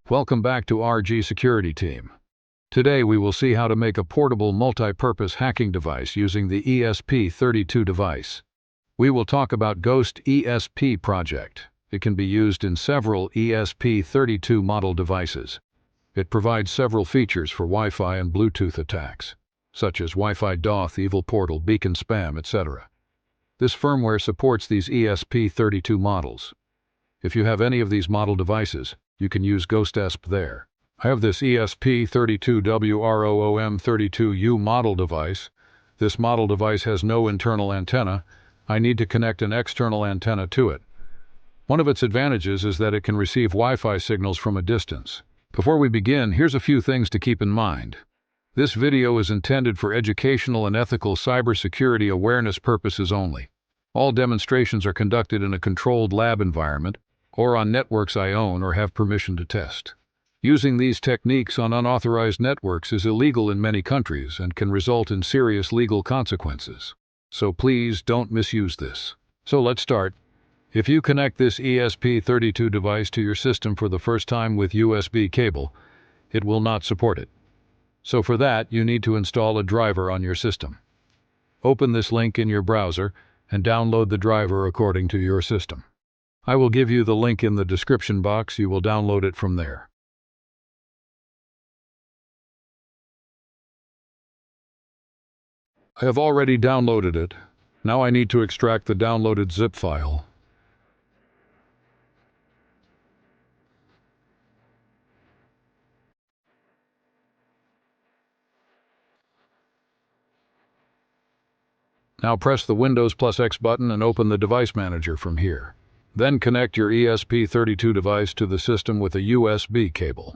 Welcome back to RG Security Team. Today we will see how to make a portable multi-purpose hacking device using the ESP32 device. We will talk about Ghost ESP project. It can be used in several ESP32 model devices. It provides several features for Wi-Fi and Bluetooth attacks, such as Wi-Fi Deauth, Evil Portal, Beacon Spam, etc. This firmware supports these ESP32 models. If you have any of these model devices, you can use GhostESP there. I have this ESP32 WROOM32U model device. This model device has no internal antenna. I need to connect an external antenna to it. One of its advantages is that it can receive Wi-Fi signals from a distance. Before we begin, here's a few things to keep in mind. This video is intended for educational and ethical cybersecurity awareness purposes only. All demonstrations are conducted in a controlled lab environment or on networks I own or have permission to test. Using these techniques on unauthorized networks is illegal in many countries and can result in serious legal consequences. So please don't misuse this. So let's start. If you connect this ESP32 device to your system for the first time with USB cable, it will not support it. So for that, you need to install a driver on your system. Open this link in your browser and download the driver according to your system. I will give you the link in the description box. You will download it from there. I have already downloaded it. Now I need to extract the downloaded zip file. Now press the Windows + X button and open the device manager from here. Then connect your ESP32 device to the system with a USB cable.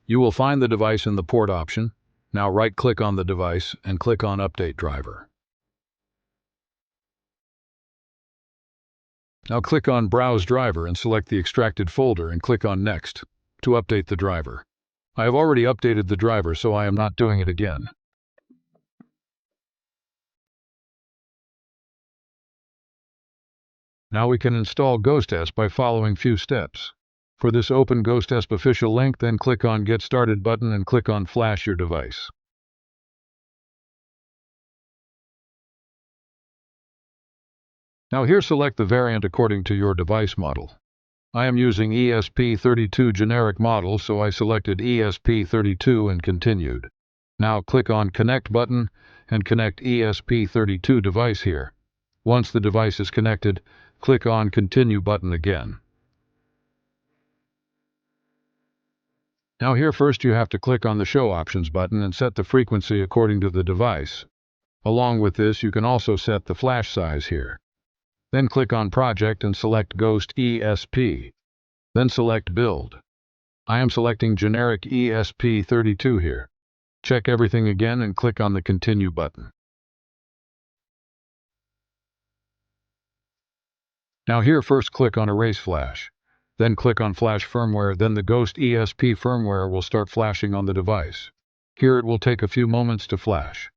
You will find the device in the port option. Now right-click on the device and click on Update Driver. Now click on Browse Driver and select the extracted folder and click on Next to update the driver. I have already updated the driver, so I am not doing it again. Now we can install GhostESP by following few steps. For this, open GhostESP official link, then click on Get Started button and click on Flash your device. Now here select the variant according to your device model. I am using ESP32 generic model, so I selected ESP32 and continued. Now click on Connect button and connect ESP32 device here. Once the device is connected, click on Continue button again. Now here first you have to click on the Show Options button and set the frequency according to the device. Along with this, you can also set the flash size here. Then click on Project and select Ghost ESP. Then select Build. I am selecting generic ESP32 here. Check everything again and click on the Continue button. Now here first click on Erase Flash. Then click on Flash Firmware, then the Ghost ESP firmware will start flashing on the device. Here it will take a few moments to flash.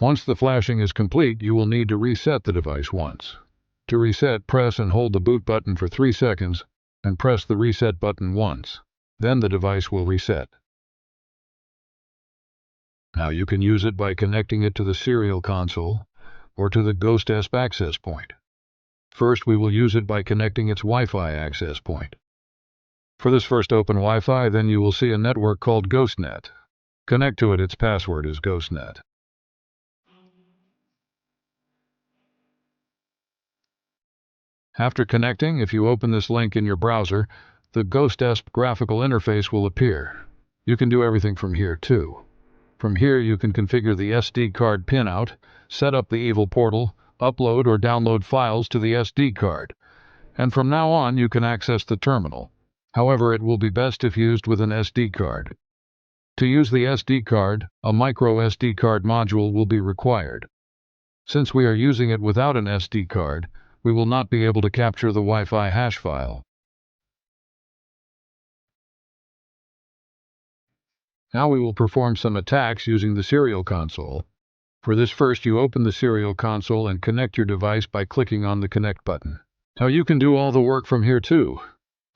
Once the flashing is complete, you will need to reset the device once. To reset, press and hold the boot button for 3 seconds and press the reset button once. Then the device will reset. Now you can use it by connecting it to the serial console or to the GhostESP access point. First, we will use it by connecting its Wi-Fi access point. For this, first open Wi-Fi, then you will see a network called GhostNet. Connect to it. Its password is GhostNet. After connecting, if you open this link in your browser, the GhostESP graphical interface will appear. You can do everything from here too. From here you can configure the SD card pinout, set up the Evil Portal, upload or download files to the SD card, and from now on you can access the terminal. However, it will be best if used with an SD card. To use the SD card, a micro SD card module will be required. Since we are using it without an SD card, we will not be able to capture the Wi-Fi hash file. Now we will perform some attacks using the serial console. For this, first you open the serial console and connect your device by clicking on the Connect button. Now you can do all the work from here too.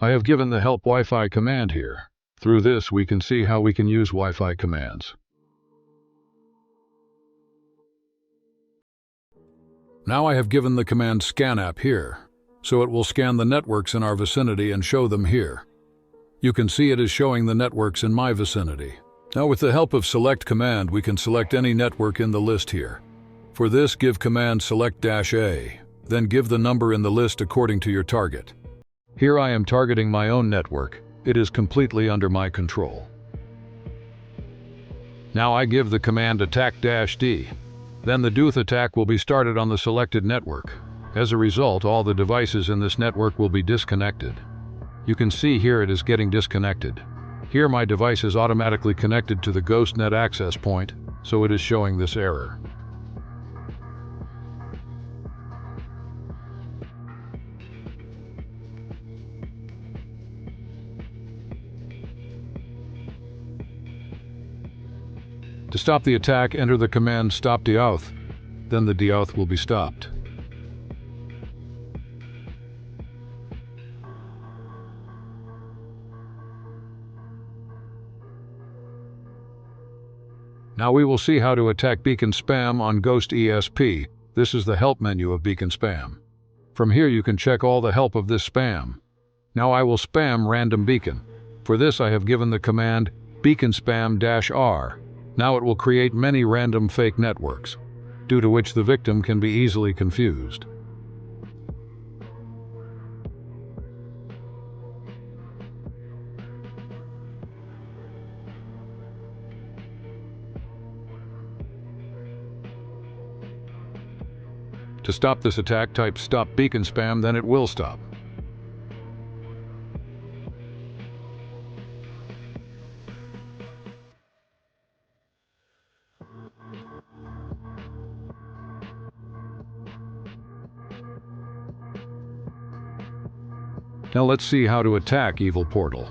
I have given the help Wi-Fi command here. Through this, we can see how we can use Wi-Fi commands. Now I have given the command scan app here, so it will scan the networks in our vicinity and show them here. You can see it is showing the networks in my vicinity. Now with the help of select command, we can select any network in the list here. For this, give command select-A, then give the number in the list according to your target. Here I am targeting my own network. It is completely under my control. Now I give the command attack-D. Then the Deauth attack will be started on the selected network. As a result, all the devices in this network will be disconnected. You can see here it is getting disconnected. Here my device is automatically connected to the GhostNet access point, so it is showing this error. To stop the attack, enter the command stop Deauth. Then the Deauth will be stopped. Now we will see how to attack beacon spam on Ghost ESP. This is the help menu of beacon spam. From here you can check all the help of this spam. Now I will spam random beacon. For this I have given the command beacon spam-R. Now it will create many random fake networks, due to which the victim can be easily confused. To stop this attack, type stop beacon spam, then it will stop. Now let's see how to attack Evil Portal.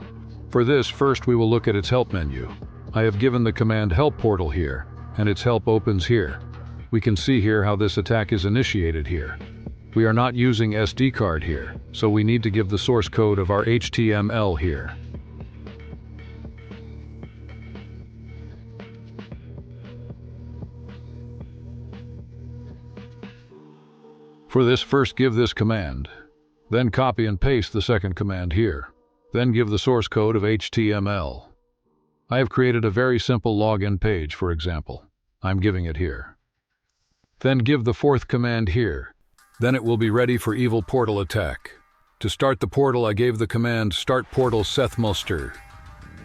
For this, first we will look at its help menu. I have given the command help portal here, and its help opens here. We can see here how this attack is initiated here. We are not using SD card here, so we need to give the source code of our HTML here. For this, first give this command. Then copy and paste the second command here. Then give the source code of HTML. I have created a very simple login page, for example. I'm giving it here. Then give the fourth command here. Then it will be ready for Evil Portal attack. To start the portal, I gave the command start portal Sethmuster.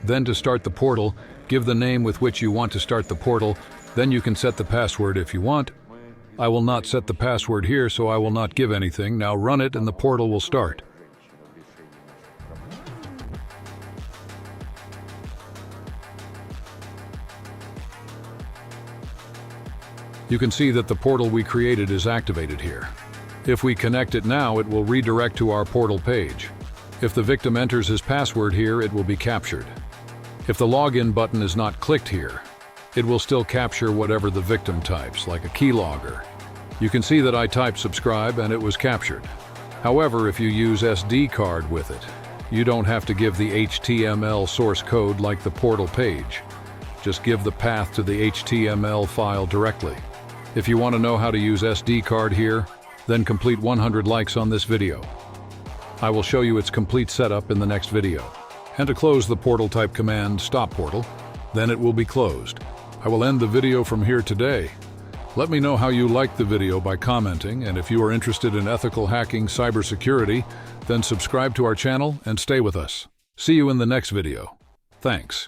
Then to start the portal, give the name with which you want to start the portal. Then you can set the password if you want. I will not set the password here, so I will not give anything. Now run it and the portal will start. You can see that the portal we created is activated here. If we connect it now, it will redirect to our portal page. If the victim enters his password here, it will be captured. If the login button is not clicked here, it will still capture whatever the victim types, like a keylogger. You can see that I typed subscribe and it was captured. However, if you use SD card with it, you don't have to give the HTML source code like the portal page. Just give the path to the HTML file directly. If you want to know how to use SD card here, then complete 100 likes on this video. I will show you its complete setup in the next video. And to close the portal, type command stop portal, then it will be closed. I will end the video from here today. Let me know how you liked the video by commenting, and if you are interested in ethical hacking cybersecurity, then subscribe to our channel and stay with us. See you in the next video. Thanks.